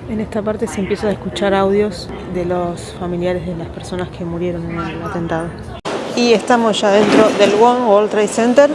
En esta parte se empiezan a escuchar audios de los familiares de las personas que murieron en el atentado. Y estamos ya dentro del One World Trade Center.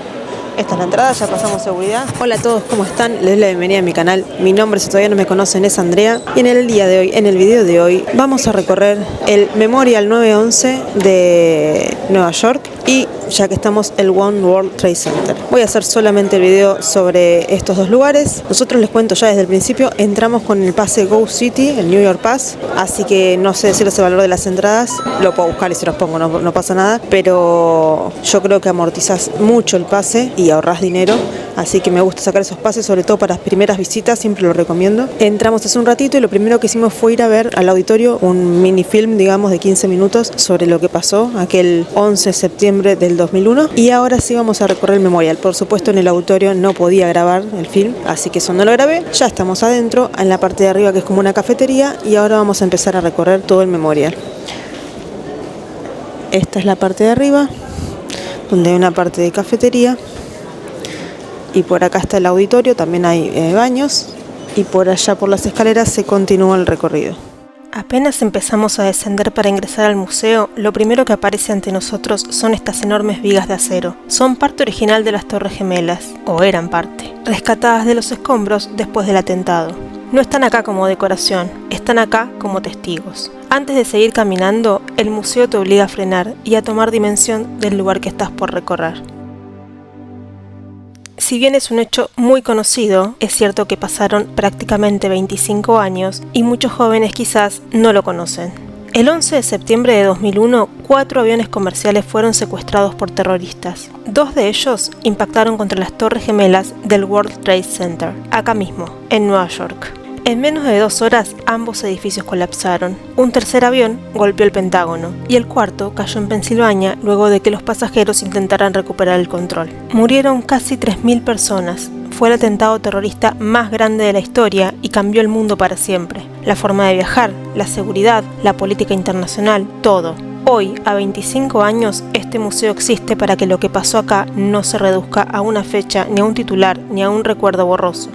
Esta es la entrada, ya pasamos seguridad. Hola a todos, ¿cómo están? Les doy la bienvenida a mi canal. Mi nombre, si todavía no me conocen, es Andrea. Y en el día de hoy, en el video de hoy, vamos a recorrer el Memorial 9/11 de Nueva York y, ya que estamos, el One World Trade Center. Voy a hacer solamente el video sobre estos dos lugares. Nosotros les cuento ya desde el principio, entramos con el pase Go City, el New York Pass, así que no sé decirles el valor de las entradas, lo puedo buscar y se los pongo, no pasa nada, pero yo creo que amortizás mucho el pase y ahorrás dinero, así que me gusta sacar esos pases, sobre todo para las primeras visitas, siempre lo recomiendo. Entramos hace un ratito y lo primero que hicimos fue ir a ver al auditorio un minifilm, digamos, de 15 minutos sobre lo que pasó aquel 11 de septiembre del 2001, y ahora sí vamos a recorrer el memorial. Por supuesto, en el auditorio no podía grabar el film, así que eso no lo grabé. Ya estamos adentro, en la parte de arriba, que es como una cafetería, y ahora vamos a empezar a recorrer todo el memorial. Esta es la parte de arriba, donde hay una parte de cafetería, y por acá está el auditorio, también hay baños, y por allá por las escaleras se continúa el recorrido. Apenas empezamos a descender para ingresar al museo, lo primero que aparece ante nosotros son estas enormes vigas de acero. Son parte original de las Torres Gemelas, o eran parte, rescatadas de los escombros después del atentado. No están acá como decoración, están acá como testigos. Antes de seguir caminando, el museo te obliga a frenar y a tomar dimensión del lugar que estás por recorrer. Si bien es un hecho muy conocido, es cierto que pasaron prácticamente 25 años y muchos jóvenes quizás no lo conocen. El 11 de septiembre de 2001, 4 aviones comerciales fueron secuestrados por terroristas. 2 de ellos impactaron contra las Torres Gemelas del World Trade Center, acá mismo, en Nueva York. En menos de 2 horas, ambos edificios colapsaron. Un tercer avión golpeó el Pentágono y el cuarto cayó en Pensilvania luego de que los pasajeros intentaran recuperar el control. Murieron casi 3.000 personas. Fue el atentado terrorista más grande de la historia y cambió el mundo para siempre. La forma de viajar, la seguridad, la política internacional, todo. Hoy, a 25 años, este museo existe para que lo que pasó acá no se reduzca a una fecha, ni a un titular, ni a un recuerdo borroso.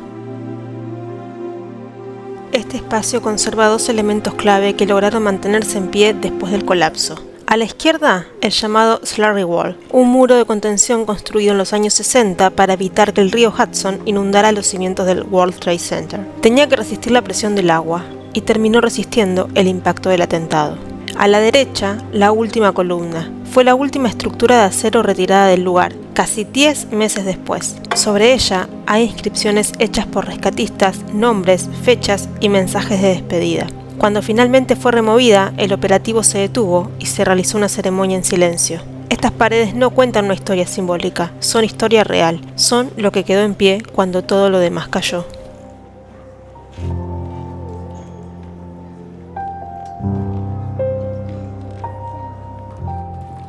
Este espacio conserva 2 elementos clave que lograron mantenerse en pie después del colapso. A la izquierda, el llamado Slurry Wall, un muro de contención construido en los años 60 para evitar que el río Hudson inundara los cimientos del World Trade Center. Tenía que resistir la presión del agua y terminó resistiendo el impacto del atentado. A la derecha, la última columna. Fue la última estructura de acero retirada del lugar, casi 10 meses después. Sobre ella hay inscripciones hechas por rescatistas, nombres, fechas y mensajes de despedida. Cuando finalmente fue removida, el operativo se detuvo y se realizó una ceremonia en silencio. Estas paredes no cuentan una historia simbólica, son historia real, son lo que quedó en pie cuando todo lo demás cayó.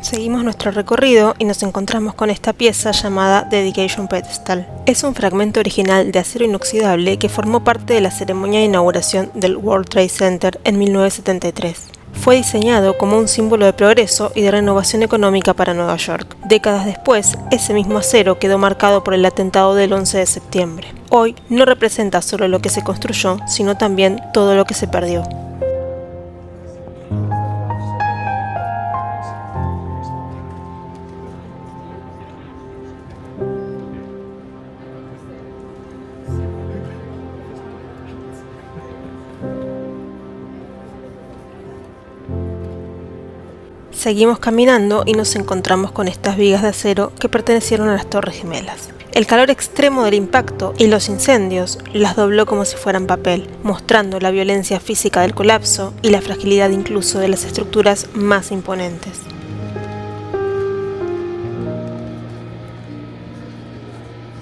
Seguimos nuestro recorrido y nos encontramos con esta pieza llamada Dedication Pedestal. Es un fragmento original de acero inoxidable que formó parte de la ceremonia de inauguración del World Trade Center en 1973. Fue diseñado como un símbolo de progreso y de renovación económica para Nueva York. Décadas después, ese mismo acero quedó marcado por el atentado del 11 de septiembre. Hoy no representa solo lo que se construyó, sino también todo lo que se perdió. Seguimos caminando y nos encontramos con estas vigas de acero que pertenecieron a las Torres Gemelas. El calor extremo del impacto y los incendios las dobló como si fueran papel, mostrando la violencia física del colapso y la fragilidad incluso de las estructuras más imponentes.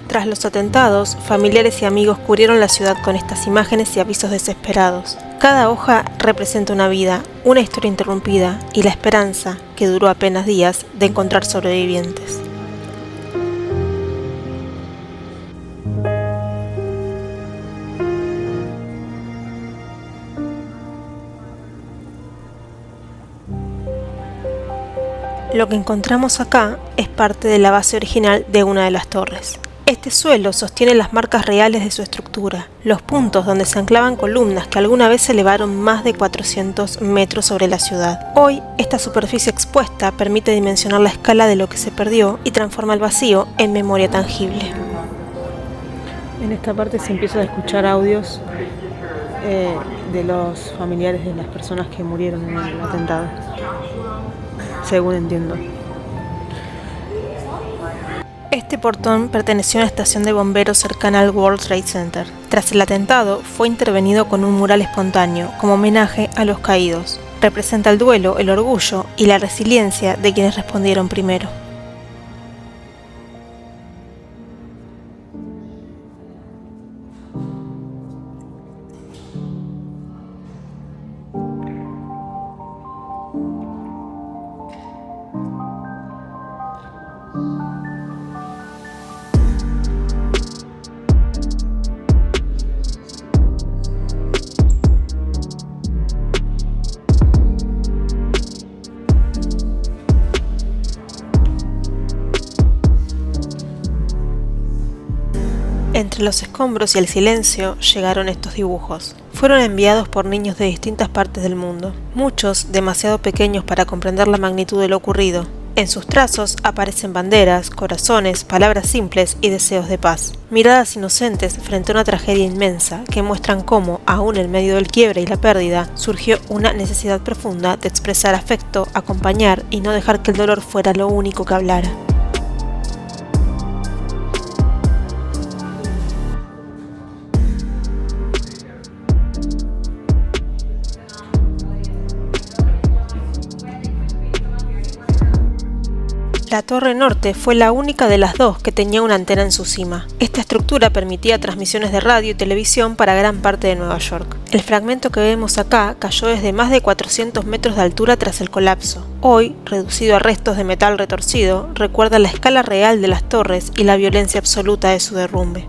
Tras los atentados, familiares y amigos cubrieron la ciudad con estas imágenes y avisos desesperados. Cada hoja representa una vida, una historia interrumpida y la esperanza, que duró apenas días, de encontrar sobrevivientes. Lo que encontramos acá es parte de la base original de una de las torres. Este suelo sostiene las marcas reales de su estructura, los puntos donde se anclaban columnas que alguna vez se elevaron más de 400 metros sobre la ciudad. Hoy, esta superficie expuesta permite dimensionar la escala de lo que se perdió y transforma el vacío en memoria tangible. En esta parte se empiezan a escuchar audios de los familiares de las personas que murieron en el atentado, según entiendo. Este portón perteneció a una estación de bomberos cercana al World Trade Center. Tras el atentado, fue intervenido con un mural espontáneo como homenaje a los caídos. Representa el duelo, el orgullo y la resiliencia de quienes respondieron primero. Entre los escombros y el silencio llegaron estos dibujos. Fueron enviados por niños de distintas partes del mundo, muchos demasiado pequeños para comprender la magnitud de lo ocurrido. En sus trazos aparecen banderas, corazones, palabras simples y deseos de paz. Miradas inocentes frente a una tragedia inmensa que muestran cómo, aún en medio del quiebre y la pérdida, surgió una necesidad profunda de expresar afecto, acompañar y no dejar que el dolor fuera lo único que hablara. La Torre Norte fue la única de las dos que tenía una antena en su cima. Esta estructura permitía transmisiones de radio y televisión para gran parte de Nueva York. El fragmento que vemos acá cayó desde más de 400 metros de altura tras el colapso. Hoy, reducido a restos de metal retorcido, recuerda la escala real de las torres y la violencia absoluta de su derrumbe.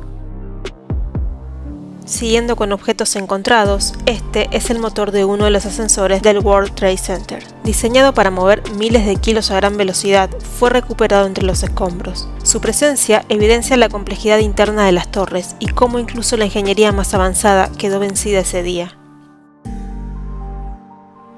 Siguiendo con objetos encontrados, este es el motor de uno de los ascensores del World Trade Center. Diseñado para mover miles de kilos a gran velocidad, fue recuperado entre los escombros. Su presencia evidencia la complejidad interna de las torres y cómo incluso la ingeniería más avanzada quedó vencida ese día.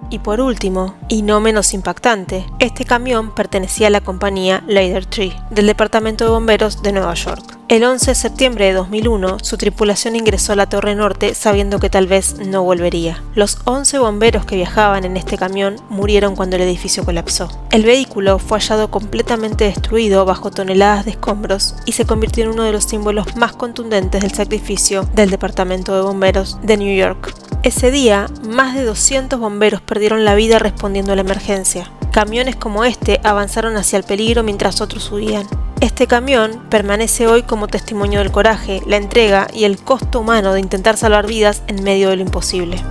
Y por último, y no menos impactante, este camión pertenecía a la compañía Leader Tree, del Departamento de Bomberos de Nueva York. El 11 de septiembre de 2001, su tripulación ingresó a la Torre Norte sabiendo que tal vez no volvería. Los 11 bomberos que viajaban en este camión murieron cuando el edificio colapsó. El vehículo fue hallado completamente destruido bajo toneladas de escombros y se convirtió en uno de los símbolos más contundentes del sacrificio del Departamento de Bomberos de New York. Ese día, más de 200 bomberos perdieron la vida respondiendo a la emergencia. Camiones como este avanzaron hacia el peligro mientras otros huían. Este camión permanece hoy como testimonio del coraje, la entrega y el costo humano de intentar salvar vidas en medio de lo imposible.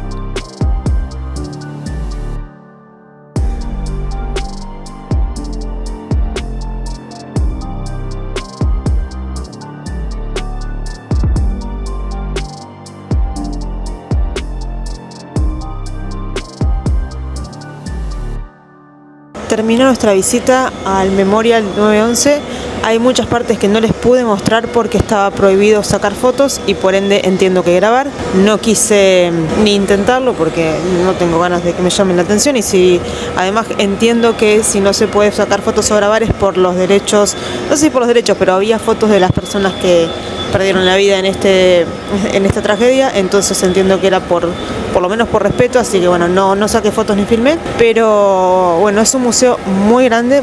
Terminó nuestra visita al Memorial 9/11. Hay muchas partes que no les pude mostrar porque estaba prohibido sacar fotos y por ende entiendo que grabar. No quise ni intentarlo porque no tengo ganas de que me llamen la atención y si además entiendo que si no se puede sacar fotos o grabar es por los derechos, no sé si por los derechos, pero había fotos de las personas que perdieron la vida en esta tragedia, entonces entiendo que era por lo menos por respeto, así que bueno, no saqué fotos ni filmé, pero bueno, es un museo muy grande,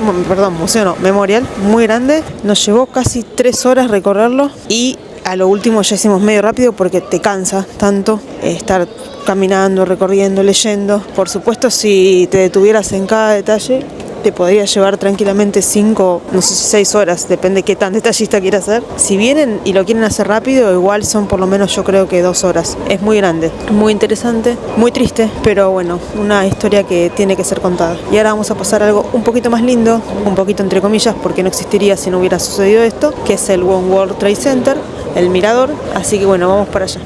memorial muy grande, nos llevó casi 3 horas recorrerlo y a lo último ya hicimos medio rápido porque te cansa tanto estar caminando, recorriendo, leyendo. Por supuesto, si te detuvieras en cada detalle, te podría llevar tranquilamente 5, no sé si 6 horas, depende qué tan detallista quieras ser. Si vienen y lo quieren hacer rápido, igual son por lo menos yo creo que 2 horas. Es muy grande, muy interesante, muy triste, pero bueno, una historia que tiene que ser contada. Y ahora vamos a pasar a algo un poquito más lindo, un poquito entre comillas, porque no existiría si no hubiera sucedido esto, que es el One World Trade Center, el mirador, así que bueno, vamos para allá.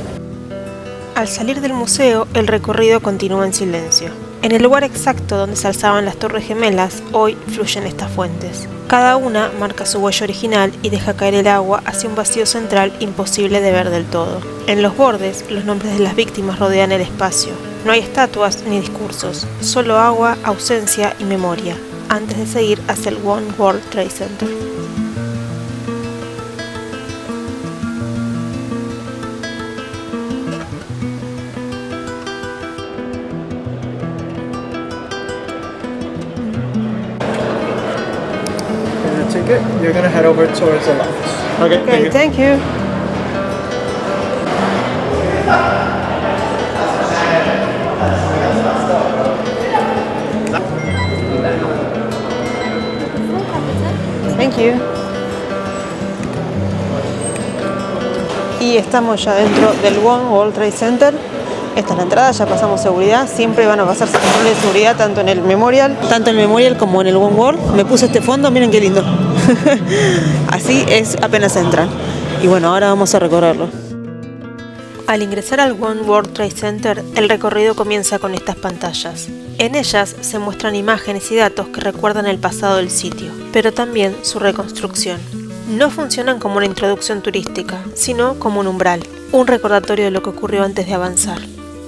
Al salir del museo, el recorrido continúa en silencio. En el lugar exacto donde se alzaban las Torres Gemelas, hoy fluyen estas fuentes. Cada una marca su huella original y deja caer el agua hacia un vacío central imposible de ver del todo. En los bordes, los nombres de las víctimas rodean el espacio. No hay estatuas ni discursos, solo agua, ausencia y memoria, antes de seguir hacia el One World Trade Center. Ticket, you're gonna head over towards the left. Okay, thank you. Thank you. Y estamos ya dentro del One World Trade Center. Esta es la entrada, ya pasamos seguridad. Siempre van a pasarse controles de seguridad tanto en el Memorial como en el One World. Me puse este fondo, miren qué lindo. Así es apenas entran. Y bueno, ahora vamos a recorrerlo. Al ingresar al One World Trade Center, el recorrido comienza con estas pantallas. En ellas se muestran imágenes y datos que recuerdan el pasado del sitio, pero también su reconstrucción. No funcionan como una introducción turística, sino como un umbral, un recordatorio de lo que ocurrió antes de avanzar.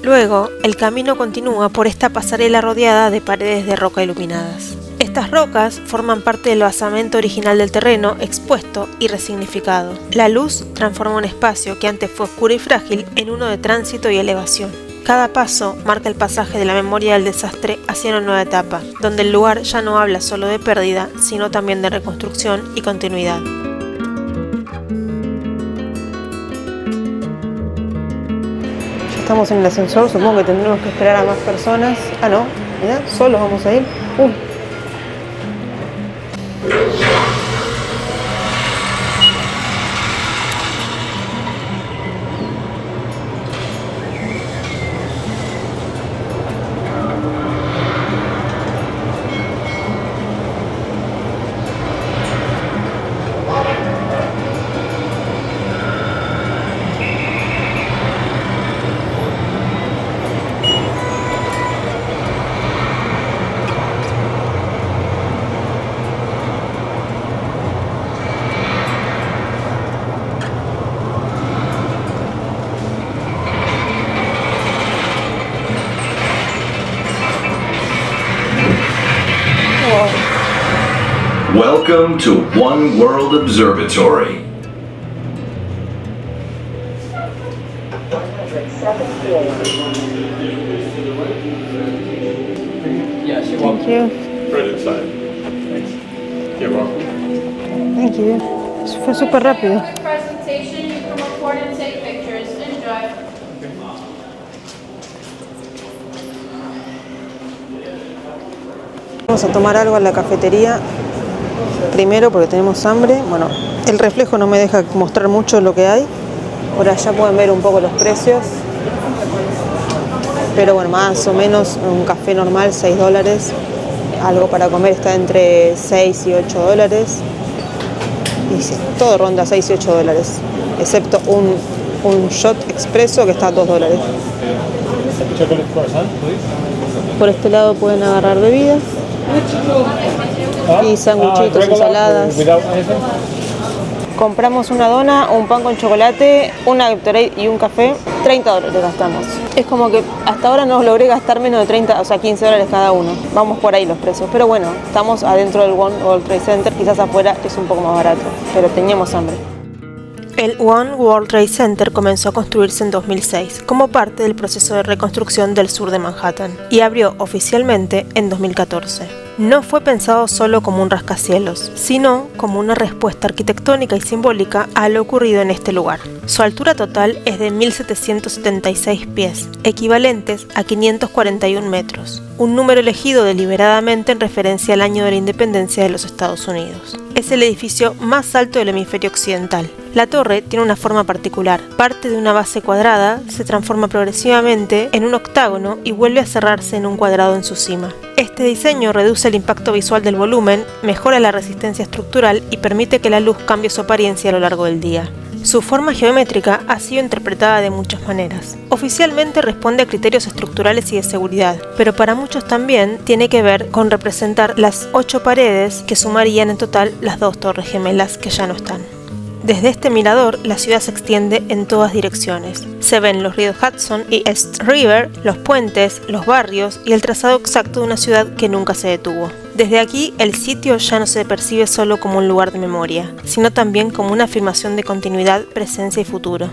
Luego, el camino continúa por esta pasarela rodeada de paredes de roca iluminadas. Estas rocas forman parte del basamento original del terreno, expuesto y resignificado. La luz transforma un espacio que antes fue oscuro y frágil en uno de tránsito y elevación. Cada paso marca el pasaje de la memoria del desastre hacia una nueva etapa, donde el lugar ya no habla solo de pérdida, sino también de reconstrucción y continuidad. Estamos en el ascensor, supongo que tendremos que esperar a más personas. Ah, no, mirá, solos vamos a ir. Welcome to One World Observatory. Thank you. Right inside. Thanks. You're welcome. Thank you. Fue súper rápido. Presentation, you can record and take pictures. Enjoy. Vamos a tomar algo en la cafetería. Primero porque tenemos hambre. Bueno, el reflejo no me deja mostrar mucho lo que hay. Por allá pueden ver un poco los precios. Pero bueno, más o menos un café normal, $6. Algo para comer está entre 6 y 8 dólares. Y sí, todo ronda 6 y 8 dólares. Excepto un shot expreso que está a 2 dólares. Por este lado pueden agarrar bebidas. Y sanguchitos, ensaladas. Compramos una dona, un pan con chocolate, una Gatorade y un café. $30 gastamos. Es como que hasta ahora no logré gastar menos de 30, o sea, 15 dólares cada uno. Vamos por ahí los precios. Pero bueno, estamos adentro del One World Trade Center. Quizás afuera es un poco más barato, pero teníamos hambre. El One World Trade Center comenzó a construirse en 2006 como parte del proceso de reconstrucción del sur de Manhattan y abrió oficialmente en 2014. No fue pensado solo como un rascacielos, sino como una respuesta arquitectónica y simbólica a lo ocurrido en este lugar. Su altura total es de 1.776 pies, equivalentes a 541 metros, un número elegido deliberadamente en referencia al año de la independencia de los Estados Unidos. Es el edificio más alto del hemisferio occidental. La torre tiene una forma particular. Parte de una base cuadrada, se transforma progresivamente en un octágono y vuelve a cerrarse en un cuadrado en su cima. Este diseño reduce el impacto visual del volumen, mejora la resistencia estructural y permite que la luz cambie su apariencia a lo largo del día. Su forma geométrica ha sido interpretada de muchas maneras. Oficialmente responde a criterios estructurales y de seguridad, pero para muchos también tiene que ver con representar las 8 paredes que sumarían en total las 2 torres gemelas que ya no están. Desde este mirador, la ciudad se extiende en todas direcciones. Se ven los ríos Hudson y East River, los puentes, los barrios y el trazado exacto de una ciudad que nunca se detuvo. Desde aquí, el sitio ya no se percibe solo como un lugar de memoria, sino también como una afirmación de continuidad, presencia y futuro.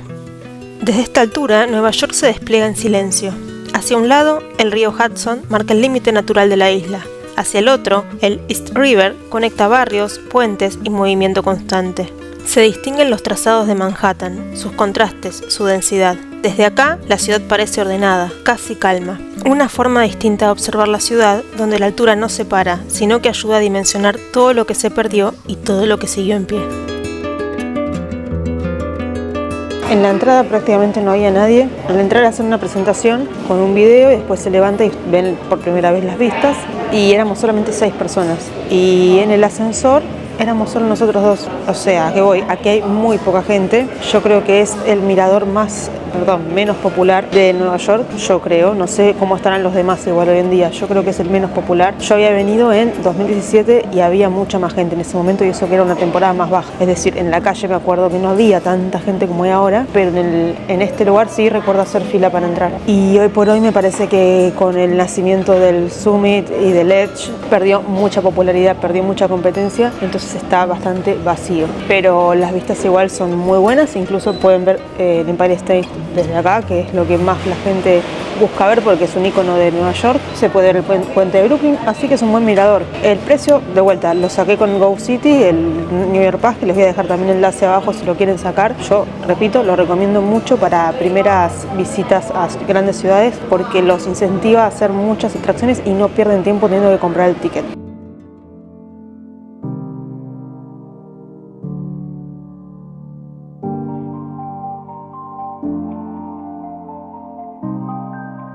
Desde esta altura, Nueva York se despliega en silencio. Hacia un lado, el río Hudson marca el límite natural de la isla. Hacia el otro, el East River conecta barrios, puentes y movimiento constante. Se distinguen los trazados de Manhattan, sus contrastes, su densidad. Desde acá, la ciudad parece ordenada, casi calma. Una forma distinta de observar la ciudad, donde la altura no separa, sino que ayuda a dimensionar todo lo que se perdió y todo lo que siguió en pie. En la entrada prácticamente no había nadie. Al entrar a hacer una presentación con un video y después se levanta y ven por primera vez las vistas. Y éramos solamente 6 personas. Y en el ascensor éramos solo nosotros 2. O sea, aquí hay muy poca gente. Yo creo que es el mirador menos popular de Nueva York, yo creo. No sé cómo estarán los demás igual hoy en día. Yo creo que es el menos popular. Yo había venido en 2017 y había mucha más gente en ese momento, y eso que era una temporada más baja. Es decir, en la calle me acuerdo que no había tanta gente como hay ahora, pero en este lugar sí recuerdo hacer fila para entrar. Y hoy por hoy me parece que con el nacimiento del Summit y del Edge perdió mucha popularidad, perdió mucha competencia, entonces está bastante vacío. Pero las vistas igual son muy buenas, incluso pueden ver el Empire State desde acá, que es lo que más la gente busca ver porque es un icono de Nueva York. Se puede ver el puente de Brooklyn, así que es un buen mirador. El precio, de vuelta, lo saqué con GoCity, el New York Pass, que les voy a dejar también el enlace abajo si lo quieren sacar. Yo, repito, lo recomiendo mucho para primeras visitas a grandes ciudades porque los incentiva a hacer muchas atracciones y no pierden tiempo teniendo que comprar el ticket.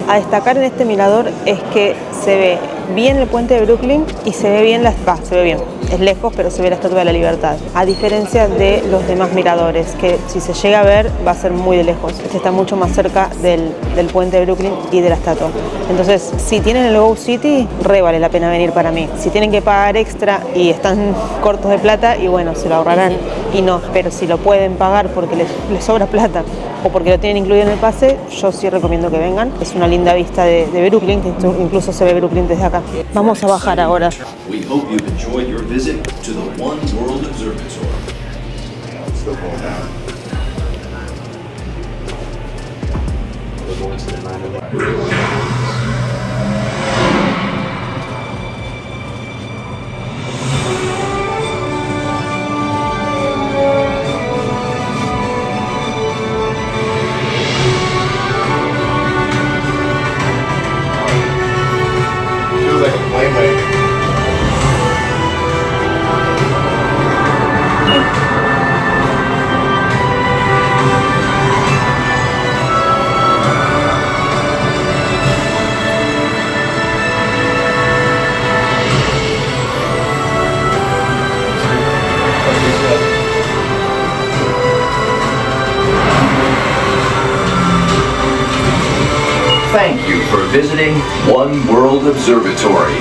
A destacar en este mirador es que se ve bien el puente de Brooklyn y se ve bien es lejos, pero se ve la Estatua de la Libertad, a diferencia de los demás miradores, que si se llega a ver va a ser muy de lejos. Este está mucho más cerca del puente de Brooklyn y de la estatua. Entonces, si tienen el GoCity, re vale la pena venir para mí. Si tienen que pagar extra y están cortos de plata, y bueno, se lo ahorrarán y no, pero si lo pueden pagar porque les sobra plata o porque lo tienen incluido en el pase, yo sí recomiendo que vengan. Es una linda vista de Brooklyn, que incluso se ve Brooklyn desde acá. Vamos a bajar ahora. We hope you've enjoyed your visit to the One World Observatory. Feels like a plane wave. Thank you for visiting One World Observatory.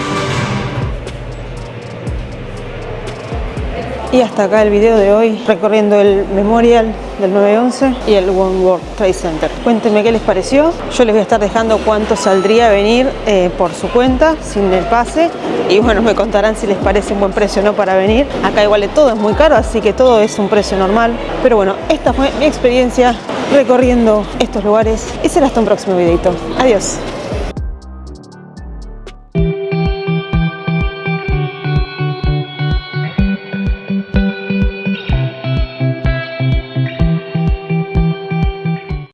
Y hasta acá el video de hoy, recorriendo el Memorial del 9/11 y el One World Trade Center. Cuéntenme qué les pareció. Yo les voy a estar dejando cuánto saldría venir por su cuenta, sin el pase. Y bueno, me contarán si les parece un buen precio o no para venir. Acá igual de todo es muy caro, así que todo es un precio normal. Pero bueno, esta fue mi experiencia recorriendo estos lugares. Y será hasta un próximo videito. Adiós.